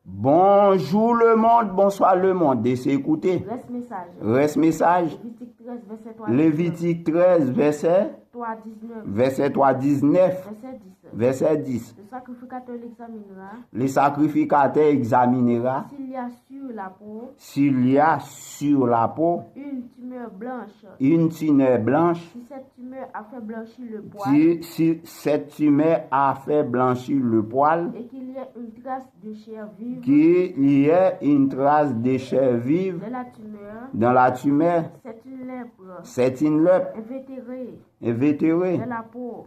Bonjour le monde, bonsoir le monde. De s'écouter. Reste message. Reste message. Lévitique 13, verset 3 à 19. Verset 3 à 19. Verset 10. Verset 10. Le sacrificateur l'examinera. Le sacrificateur examinera S'il y a sur la peau s'il y a sur la peau une tumeur blanche, une tumeur blanche, si cette tumeur a fait blanchir le poil si cette tumeur a fait blanchir le poil, et qu'il y ait une trace de chair vive qu'il y ait une trace de chair vive dans la tumeur, c'est une lèpre invétérée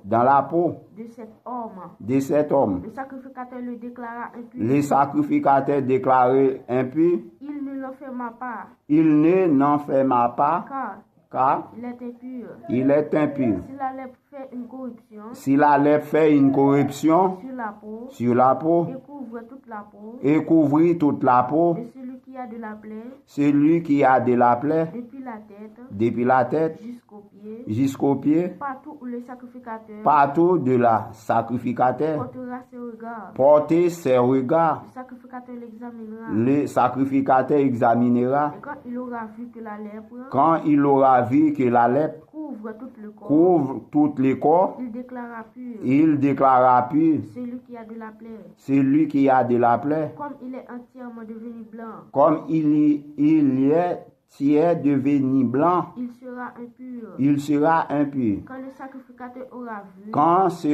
dans la peau de cet homme. de cet homme. Le sacrificateur le déclara impur. Les sacrificateurs déclarés impurs, Il ne l'enferma pas, il ne n'enferma pas, car car il est impur. il est impur. Si la lèpre fait une corruption Si la lèpre fait une corruption sur la peau, sur la peau et couvre toute la peau et couvrit toute la peau, de celui qui a de la plaie, celui qui a de la plaie depuis la tête jusqu'aux pieds, partout où le sacrificateur partout de la sacrificateur, portera ses regards. porter ses regards. Le sacrificateur l'examinera. Le sacrificateur examinera. Et quand il aura vu que la lèpre Quand il aura vu que la lèpre couvre tout le corps, couvre tout le corps, il déclara pur celui qui a de la plaie. celui qui a de la plaie. Comme il est entièrement devenu blanc, Comme il est devenu blanc, il sera impur. Quand le sacrificateur aura vu Quand ce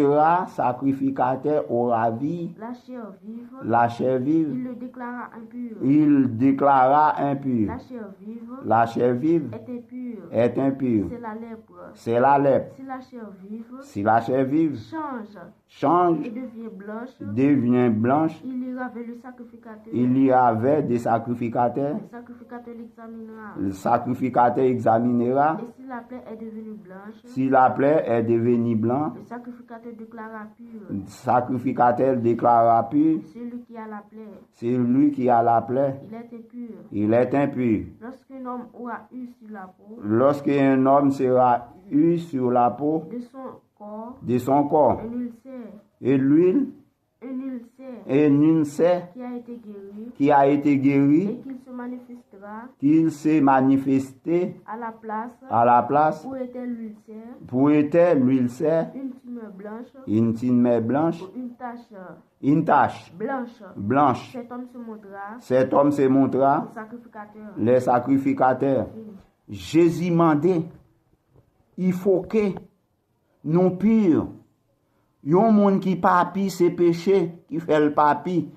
sacrificateur aura vu la chair vive, il le déclara impur. il déclara impur. La chair vive est impure. est impure. C'est la lèpre. C'est la lèpre. Si la chair vive Change et devient blanche, il ira vers le sacrificateur. il y avait des sacrificateurs. Le sacrificateur l'examinera. Le sacrificateur examinera. Et si la plaie est devenue blanche, Si la plaie est devenue blanche, le sacrificateur déclara pur le sacrificateur déclara pur. celui qui a la plaie. Celui qui a la plaie, Il est impur. il est impur. Lorsqu'un homme aura eu sur la peau Lorsqu'un homme sera eu sur la peau de son corps de son corps, un et l'huile, un ulcère qui a été guéri, et qu'il se manifesté à à la place où était l'ulcère, où était l'ulcère, une tumeur blanche une tumeur blanche, ou une tache blanche. Cet homme se montra Cet homme se montra le sacrificateur. les sacrificateurs. Jésus mandait, il faut que nous purs, yon moun qui papi c'est péché, qui fait le papi,